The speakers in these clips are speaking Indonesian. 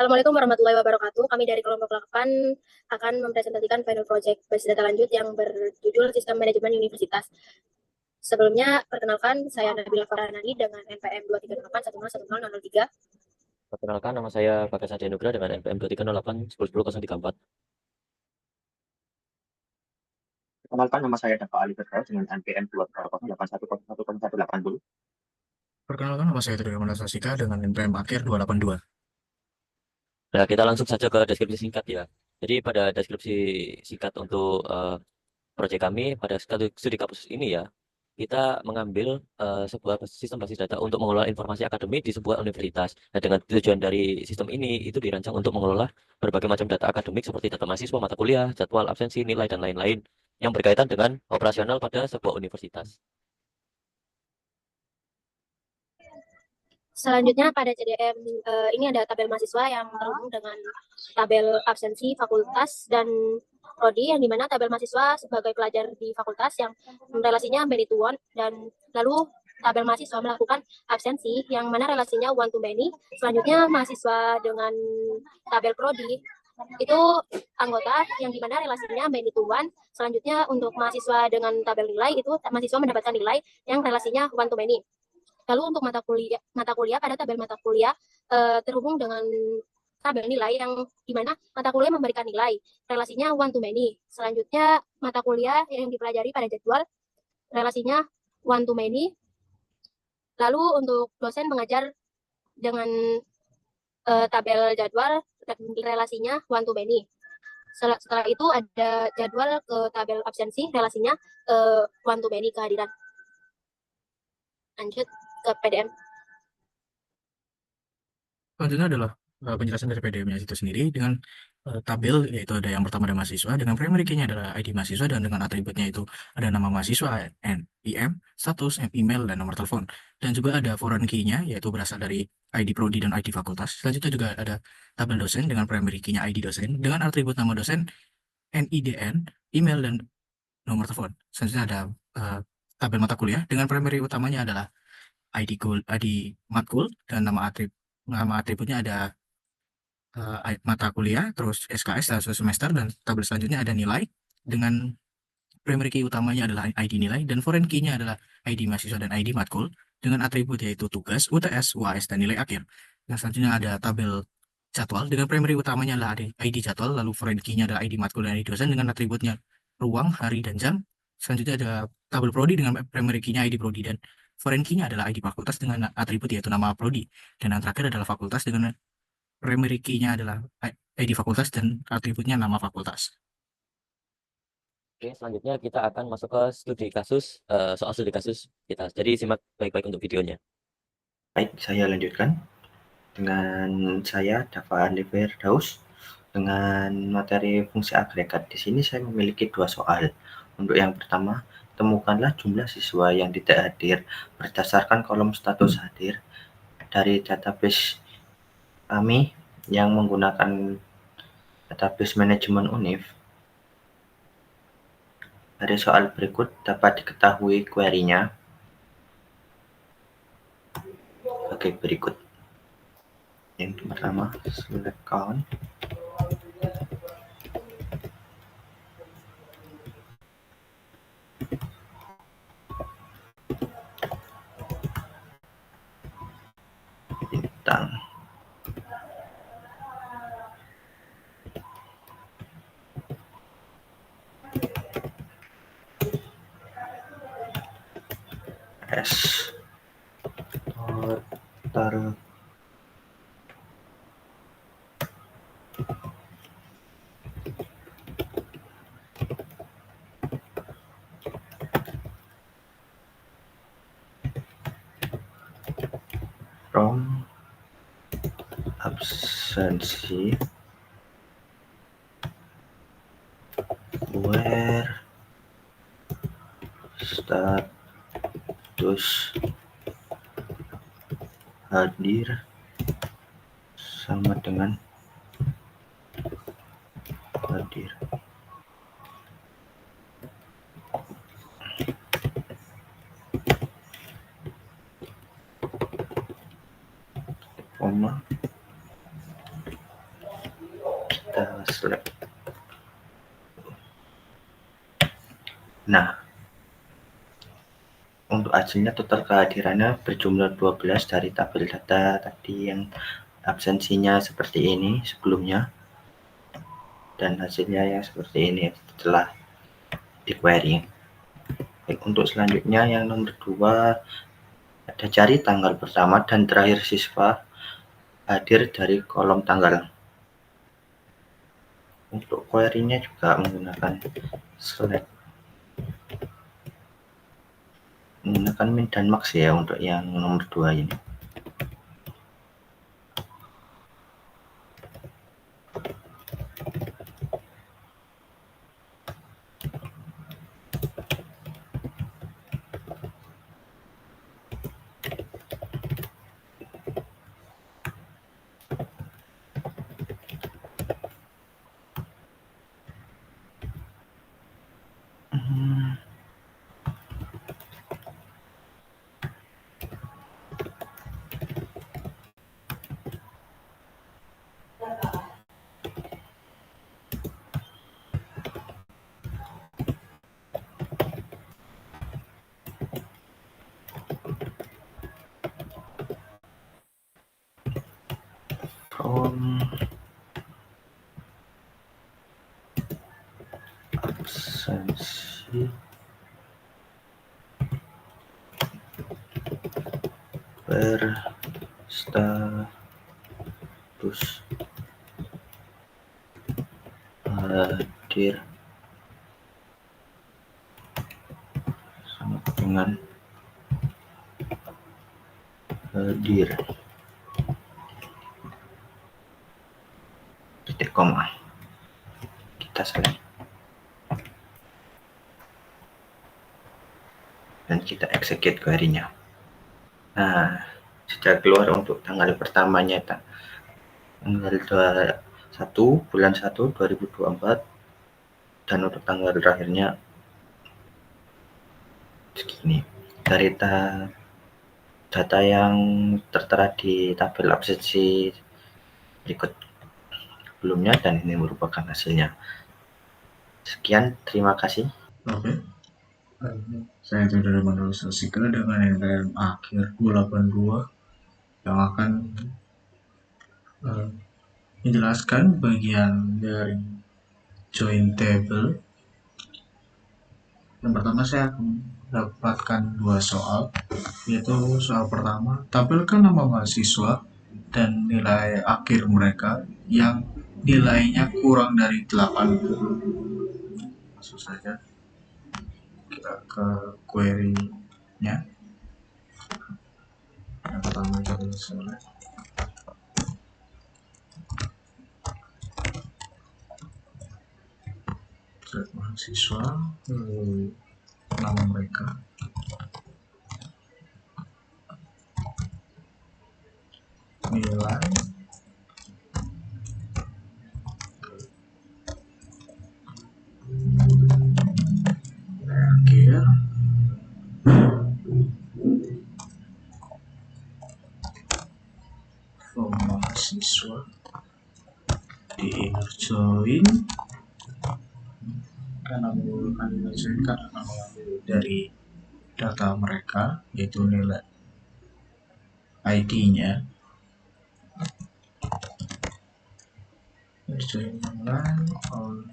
Assalamualaikum warahmatullahi wabarakatuh. Kami dari kelompok 8 akan mempresentasikan final project basis data lanjut yang berjudul Sistem Manajemen Universitas. Sebelumnya, perkenalkan, saya Nabila Farhanani dengan NPM 238101003. Perkenalkan, nama saya Bagas Adi Anugrah dengan NPM 230810104. Perkenalkan, nama saya Dafa Ali Firdaus dengan NPM 208101080. Perkenalkan, nama saya Tri Ramana Sasika dengan NPM akhir 282. Nah, kita langsung saja ke deskripsi singkat ya. Jadi pada deskripsi singkat untuk proyek kami pada studi kampus ini ya, kita mengambil sebuah sistem basis data untuk mengelola informasi akademik di sebuah universitas. Nah, dengan tujuan dari sistem ini itu dirancang untuk mengelola berbagai macam data akademik seperti data mahasiswa, mata kuliah, jadwal absensi, nilai, dan lain-lain yang berkaitan dengan operasional pada sebuah universitas. Selanjutnya pada CDM ini ada tabel mahasiswa yang terhubung dengan tabel absensi fakultas dan prodi, yang dimana tabel mahasiswa sebagai pelajar di fakultas yang relasinya many to one, dan lalu tabel mahasiswa melakukan absensi yang mana relasinya one to many. Selanjutnya mahasiswa dengan tabel prodi itu anggota yang dimana relasinya many to one. Selanjutnya untuk mahasiswa dengan tabel nilai itu mahasiswa mendapatkan nilai yang relasinya one to many. Lalu untuk mata kuliah pada tabel mata kuliah terhubung dengan tabel nilai yang dimana mata kuliah memberikan nilai relasinya one to many. Selanjutnya mata kuliah yang dipelajari pada jadwal relasinya one to many. Lalu untuk dosen mengajar dengan tabel jadwal relasinya one to many. Setelah itu ada jadwal ke tabel absensi relasinya one to many kehadiran. Lanjut ke PDM. Selanjutnya adalah penjelasan dari PDM-nya itu sendiri dengan tabel, yaitu ada yang pertama ada mahasiswa, dengan primary key-nya adalah ID mahasiswa, dan dengan atributnya itu ada nama mahasiswa, NIM, status, email, dan nomor telepon. Dan juga ada foreign key-nya, yaitu berasal dari ID prodi dan ID fakultas. Selanjutnya juga ada tabel dosen dengan primary key-nya ID dosen, dengan atribut nama dosen, NIDN, email, dan nomor telepon. Selanjutnya ada tabel mata kuliah, dengan primary utamanya adalah ID matkul, dan nama atributnya ada mata kuliah, terus SKS dan semester, dan tabel selanjutnya ada nilai dengan primary key utamanya adalah ID nilai, dan foreign key-nya adalah ID mahasiswa dan ID matkul dengan atribut yaitu tugas, UTS, UAS, dan nilai akhir. Yang selanjutnya ada tabel jadwal dengan primary utamanya adalah ID jadwal, lalu foreign key-nya adalah ID matkul dan ID dosen dengan atributnya ruang, hari, dan jam. Selanjutnya ada tabel prodi dengan primary key-nya ID prodi, dan foreign key-nya adalah ID fakultas dengan atribut yaitu nama prodi. Dan yang terakhir adalah fakultas dengan primary key-nya adalah ID fakultas dan atributnya nama fakultas. Oke, selanjutnya kita akan masuk ke studi kasus, soal studi kasus kita. Jadi simak baik-baik untuk videonya. Baik, saya lanjutkan. Dengan saya Dafa Ali Firdaus dengan materi fungsi agregat. Di sini saya memiliki dua soal. Untuk yang pertama, temukanlah jumlah siswa yang tidak hadir berdasarkan kolom status hadir dari database kami yang menggunakan database manajemen UNIF. Dari soal berikut dapat diketahui query-nya. Oke, berikut. Yang pertama, select count. Bintang. S. Taruh from absensi where status hadir sama dengan hadir. Koma. kita select. Nah, untuk hasilnya total kehadirannya berjumlah 12 dari tabel data tadi yang absensinya seperti ini sebelumnya, dan hasilnya yang seperti ini setelah di query. Baik, untuk selanjutnya yang nomor 2 ada cari tanggal pertama dan terakhir siswa hadir dari kolom tanggal. Untuk query-nya juga menggunakan select, menggunakan min dan max ya untuk yang nomor 2 ini. From absensi per status hadir sama dengan hadir titik koma, kita select dan kita execute query-nya. Nah, sudah keluar untuk tanggal pertamanya tanggal 21 bulan 1 2024, dan untuk tanggal terakhirnya segini. Dari data yang tertera di tabel absensi berikut sebelumnya, dan ini merupakan hasilnya. Sekian, terima kasih. Oke. Saya Saudara Manuel Sasika dengan NPM akhir 282 yang akan menjelaskan bagian dari join table. Yang pertama saya akan mendapatkan 2 soal, yaitu soal pertama, tabelkan nama mahasiswa dan nilai akhir mereka yang nilainya kurang dari 80. Langsung saja kita ke query-nya. Yang pertama kita select mahasiswa, nama mereka, nilai akhir, from mahasiswa, di inner join, karena menggunakan inner join karena mengambil dari data mereka, yaitu nilai ID-nya. Inner join nilai on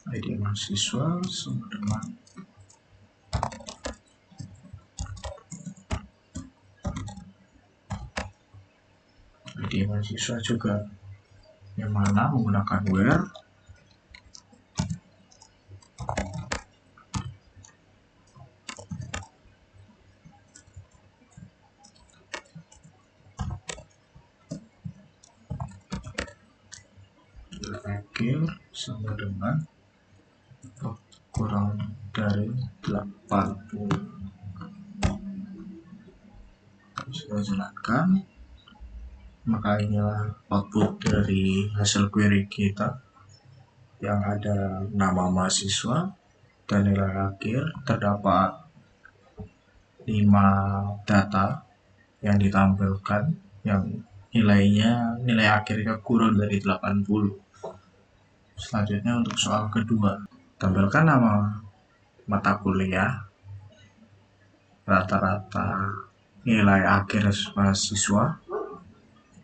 ID mahasiswa sama dengan ID mahasiswa juga, yang mana menggunakan where akhir sama dengan kurang dari 80. Saya jalankan, maka inilah output dari hasil query kita yang ada nama mahasiswa dan nilai akhir. Terdapat 5 data yang ditampilkan yang nilai akhirnya kurang dari 80. Selanjutnya untuk soal kedua, tampilkan nama mata kuliah, rata-rata nilai akhir mahasiswa,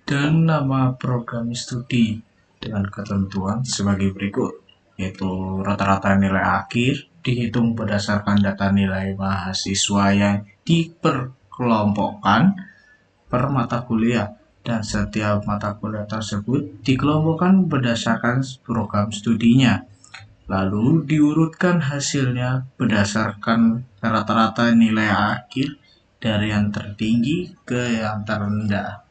dan nama program studi dengan ketentuan sebagai berikut, yaitu rata-rata nilai akhir dihitung berdasarkan data nilai mahasiswa yang diperkelompokkan per mata kuliah, dan setiap mata kuliah tersebut dikelompokkan berdasarkan program studinya. Lalu diurutkan hasilnya berdasarkan rata-rata nilai akhir dari yang tertinggi ke yang terendah.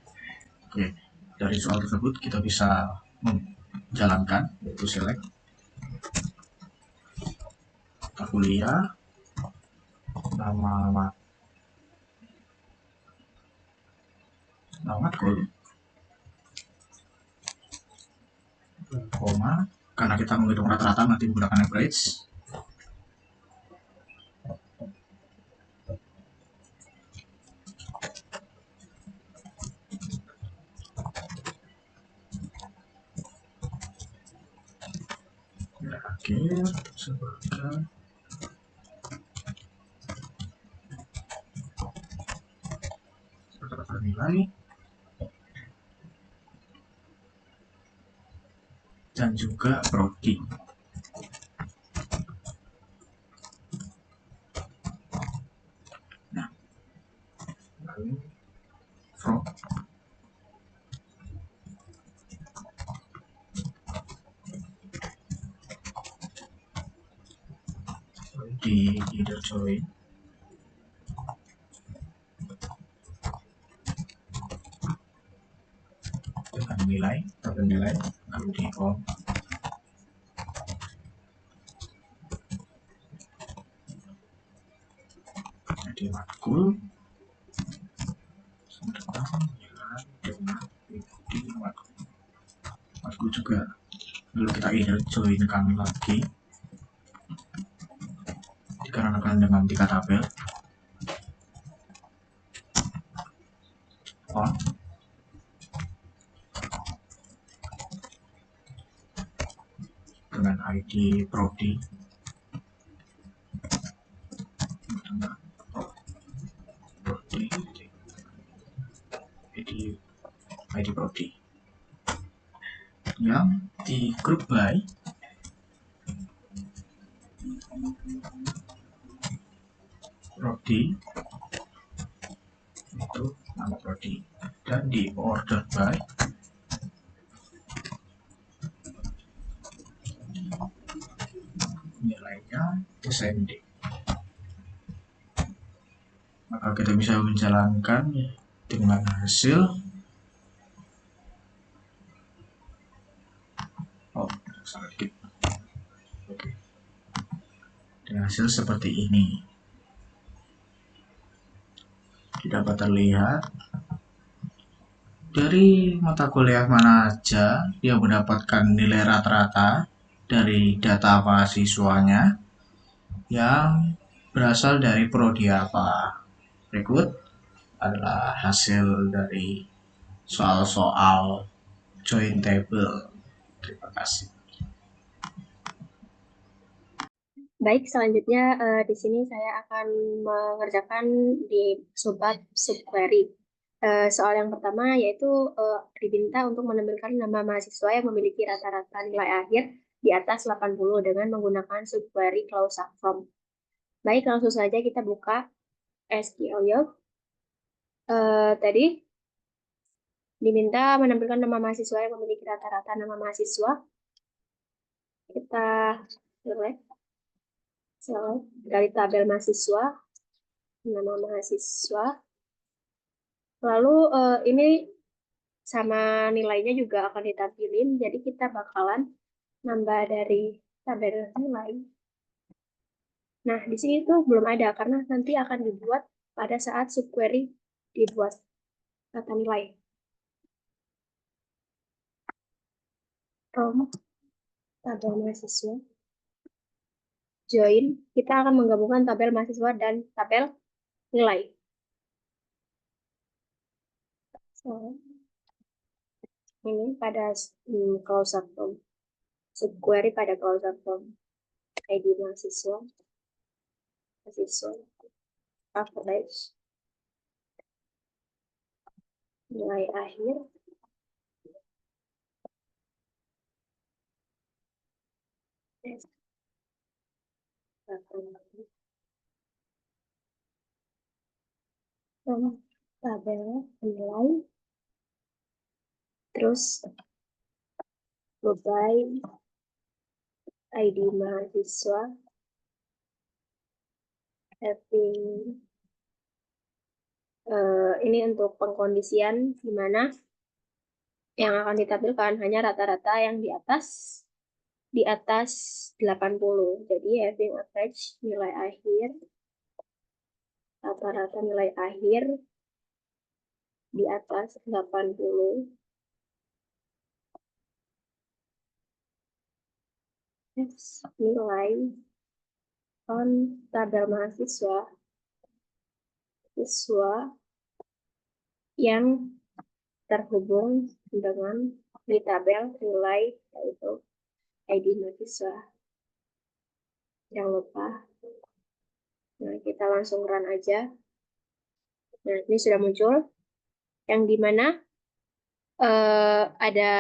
Oke, dari soal tersebut kita bisa menjalankan, yaitu select mata kuliah, nama matkul, koma, karena kita menghitung rata-rata nanti menggunakan average. Akhir sebagai rata-rata nilai dan juga prodi. Nah, lalu from di either join dengan nilai tabel nilai, lalu di form jadi matkul tentang nilai dengan ikuti matkul juga. Lalu kita either join kami lagi dikarenakan dengan 3 tabel on dengan ID prodi ID prodi yang di grup by prodi itu nama prodi, dan di order by nilainya SMD. Maka kita bisa menjalankan dengan hasil dengan hasil seperti ini. Dapat terlihat dari mata kuliah mana aja yang mendapatkan nilai rata-rata dari data mahasiswanya yang berasal dari prodi apa. Berikut adalah hasil dari soal-soal join table. Terima kasih. Baik, selanjutnya di sini saya akan mengerjakan di subbab subquery. Soal yang pertama yaitu diminta untuk menampilkan nama mahasiswa yang memiliki rata-rata nilai akhir di atas 80 dengan menggunakan subquery clause from. Baik, langsung saja kita buka SQL Yoke. Tadi diminta menampilkan nama mahasiswa yang memiliki rata-rata nama mahasiswa. Kita select dari tabel mahasiswa, nama mahasiswa. Lalu ini sama nilainya juga akan ditampilin, jadi kita bakalan nambah dari tabel nilai. Nah, di sini tuh belum ada karena nanti akan dibuat pada saat subquery dibuat data nilai. From tabel mahasiswa join, kita akan menggabungkan tabel mahasiswa dan tabel nilai. So, ini pada closure form, subquery pada closure form, ID mahasiswa, average, nilai akhir, tabel nilai, terus beban ID mahasiswa, having ini untuk pengkondisian di mana yang akan ditampilkan hanya rata-rata yang di atas 80. Jadi having average nilai akhir, rata-rata nilai akhir di atas 80. Nilai on tabel mahasiswa yang terhubung dengan di tabel nilai, yaitu ID mahasiswa. Jangan lupa. Nah, kita langsung run aja. Nah, ini sudah muncul. Yang dimana ada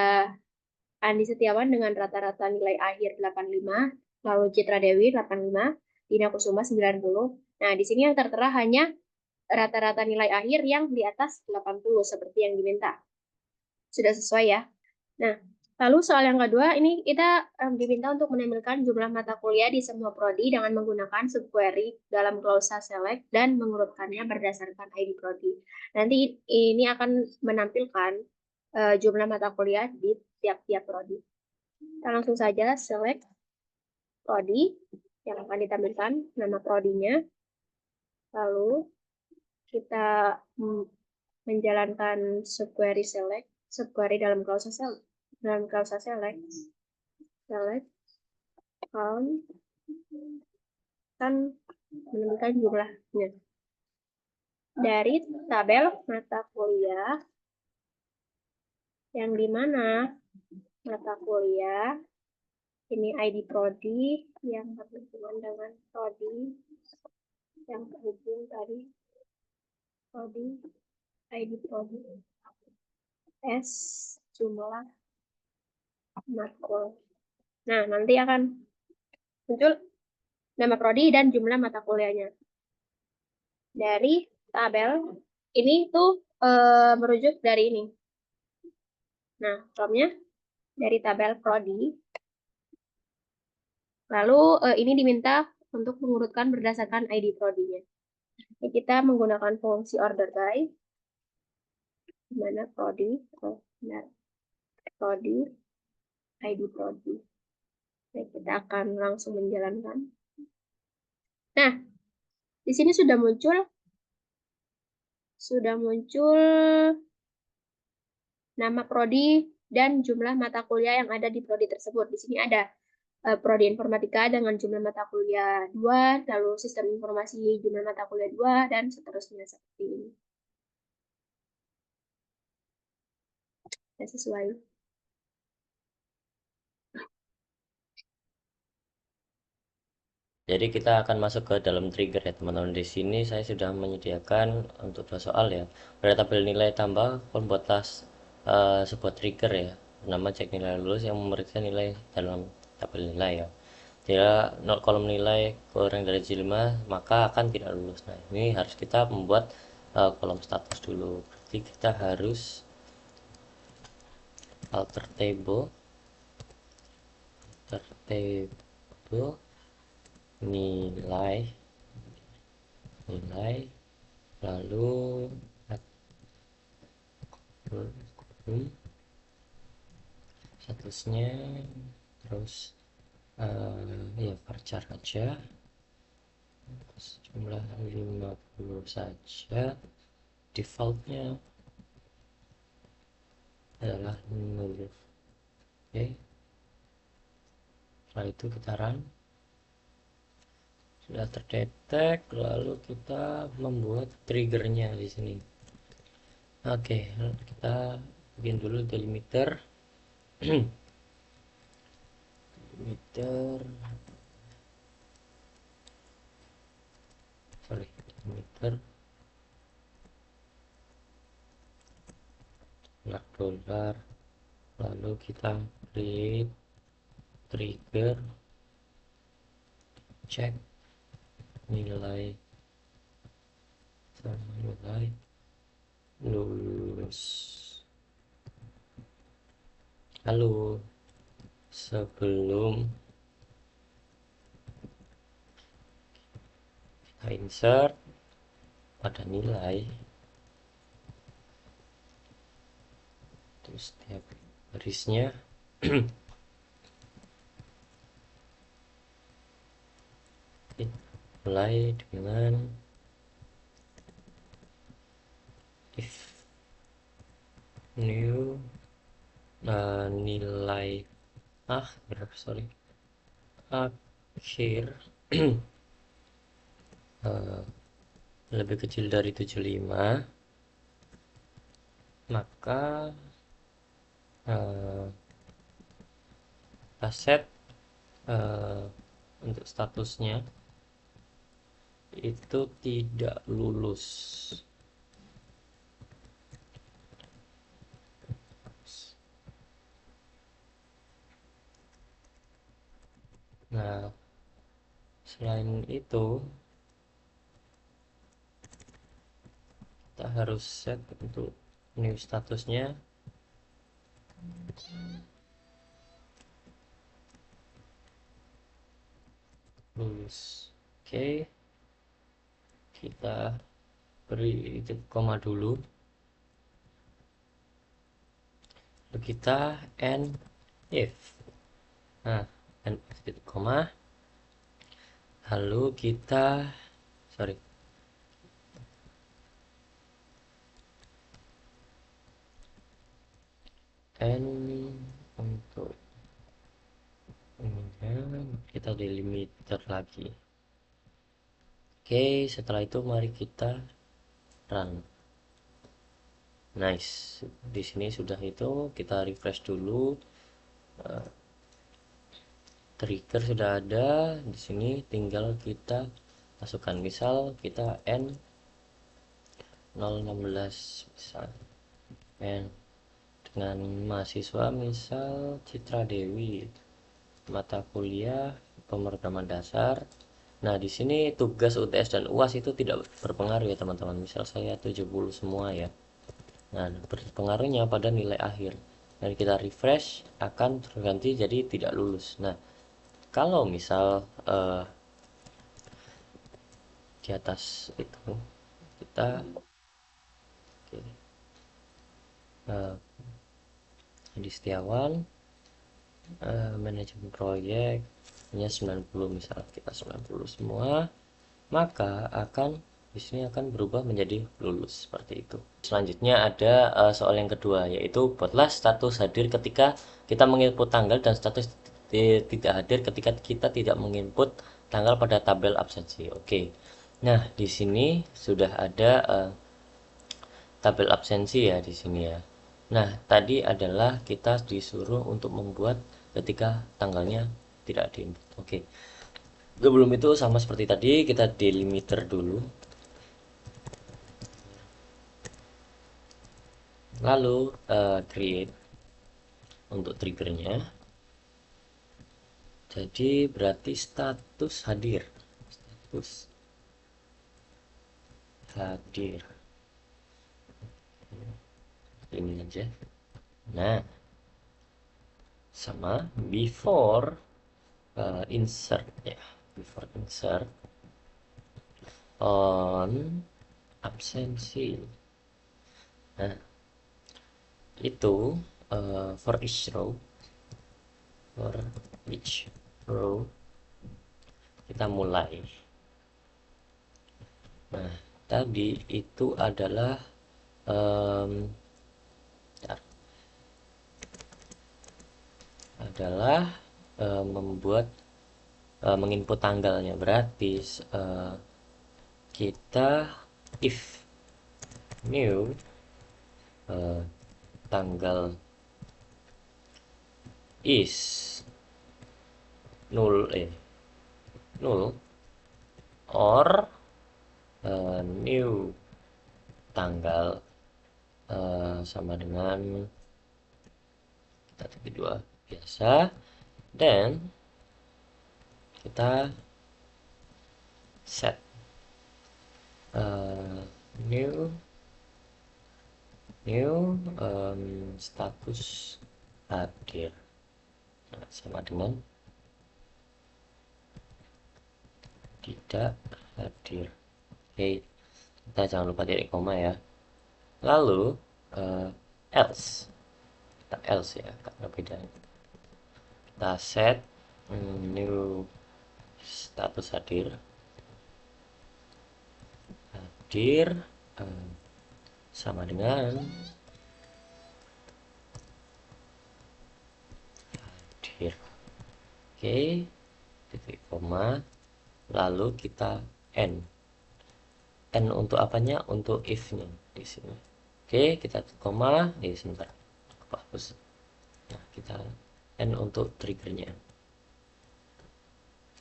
Andi Setiawan dengan rata-rata nilai akhir 85, lalu Citra Dewi 85, Dina Kusuma 90. Nah, di sini yang tertera hanya rata-rata nilai akhir yang di atas 80 seperti yang diminta. Sudah sesuai ya. Nah, lalu soal yang kedua, ini kita diminta untuk menampilkan jumlah mata kuliah di semua prodi dengan menggunakan subquery dalam klausa select dan mengurutkannya berdasarkan ID prodi. Nanti ini akan menampilkan jumlah mata kuliah di tiap-tiap prodi. Kita langsung saja select prodi yang akan ditampilkan nama prodinya. Lalu kita menjalankan subquery dalam klausa select. Select count kan menemukan jumlahnya dari tabel mata kuliah yang dimana mata kuliah ini ID prodi yang berhubungan dengan prodi yang terhubung tadi prodi ID prodi S jumlah matkul. Nah, nanti akan muncul nama prodi dan jumlah mata kuliahnya. Dari tabel ini tuh merujuk dari ini. Nah, formnya dari tabel prodi. Lalu ini diminta untuk mengurutkan berdasarkan ID prodinya. Ini kita menggunakan fungsi order by, di mana prodi, ID prodi. Nah, kita akan langsung menjalankan. Nah, di sini sudah muncul nama prodi dan jumlah mata kuliah yang ada di prodi tersebut. Di sini ada prodi informatika dengan jumlah mata kuliah 2, lalu sistem informasi jumlah mata kuliah 2, dan seterusnya seperti ini. Ya, sesuai. Jadi kita akan masuk ke dalam trigger ya teman-teman. Di sini saya sudah menyediakan untuk 2 soal ya. Pada tabel nilai tambah, buatlah sebuah trigger ya, bernama cek nilai lulus yang memeriksa nilai dalam tabel nilai ya. Jika kolom nilai kurang dari 5 maka akan tidak lulus. Nah, ini harus kita membuat kolom status dulu. Berarti kita harus alter table nilai lalu statusnya, terus ya varchar aja, terus jumlah 50 saja, defaultnya adalah 0. Oke, setelah itu kita run. Sudah terdetek, lalu kita membuat triggernya di sini. Oke, kita bikin dulu delimiter. Delimiter, sorry, delimiter $, lalu kita create trigger cek nilai sama nilai lulus. Lalu sebelum kita insert pada nilai, terus setiap barisnya mulai dengan if new nilai akhir lebih kecil dari 75, maka kita set untuk statusnya itu tidak lulus. Nah, selain itu kita harus set untuk new statusnya lulus. Oke, kita beri titik koma dulu, lalu kita end if. Nah, end if titik koma, lalu kita end untuk ininya kita delimiter lagi. Oke, setelah itu mari kita run. Nice, di sini sudah itu. Kita refresh dulu. Trigger sudah ada di sini, tinggal kita masukkan. Misal kita n 016, misal n dengan mahasiswa misal Citra Dewi, mata kuliah pemrograman dasar. Nah, di sini tugas UTS dan UAS itu tidak berpengaruh ya teman-teman. Misal saya 70 semua ya. Nah, berpengaruhnya pada nilai akhir. Dan kita refresh akan terganti jadi tidak lulus. Nah, kalau misal di atas itu kita di Setiawan manajemen proyek hanya 90, misal kita 90 semua, maka di sini akan berubah menjadi lulus seperti itu. Selanjutnya ada soal yang kedua, yaitu buatlah status hadir ketika kita menginput tanggal dan status tidak hadir ketika kita tidak menginput tanggal pada tabel absensi. Oke. Nah, di sini sudah ada tabel absensi ya di sini ya. Nah, tadi adalah kita disuruh untuk membuat ketika tanggalnya tidak diinput. Oke. Sebelum itu sama seperti tadi, kita delimiter dulu. Lalu create untuk triggernya. Jadi berarti status hadir. Status hadir. Ini aja. Nah, sama before insert ya. Before insert on absensi. Nah, itu for each row kita mulai. Nah, tadi itu adalah membuat menginput tanggalnya. Berarti kita if new tanggal is null or new tanggal sama dengan kita ketik 2 biasa, dan kita set new status hadir, nah, sama dengan tidak hadir. Oke, kita jangan lupa titik koma ya. Lalu else, kita else ya, karena beda. Kita set new status hadir sama dengan hadir. Oke, titik koma, lalu kita n untuk apanya, untuk if-nya di sini. Oke, kita titik koma, sebentar aku hapus. Nah, kita n untuk triggernya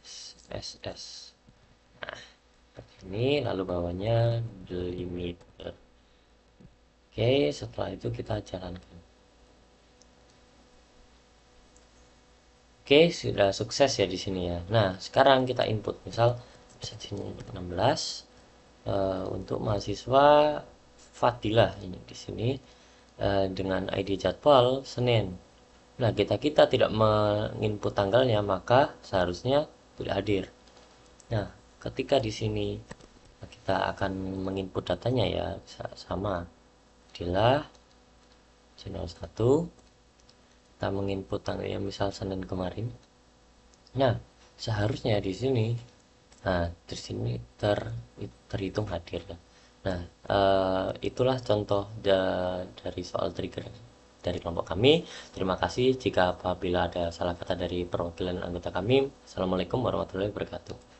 ss. Nah, seperti ini, lalu bawahnya delimiter. Oke, setelah itu kita jalankan. Oke, sudah sukses ya di sini ya. Nah, sekarang kita input misal sini 16 untuk mahasiswa Fadilah ini di sini dengan ID jadwal Senin. Nah, kita tidak menginput tanggalnya, maka seharusnya tidak hadir. Nah, ketika di sini kita akan menginput datanya ya, sama Fadilah channel 1, kita menginput tanggalnya misal Senin kemarin. Nah, seharusnya di sini, nah di sini terhitung hadir ya. Nah, itulah contoh dari soal trigger dari kelompok kami. Terima kasih jika apabila ada salah kata dari perwakilan anggota kami. Assalamualaikum warahmatullahi wabarakatuh.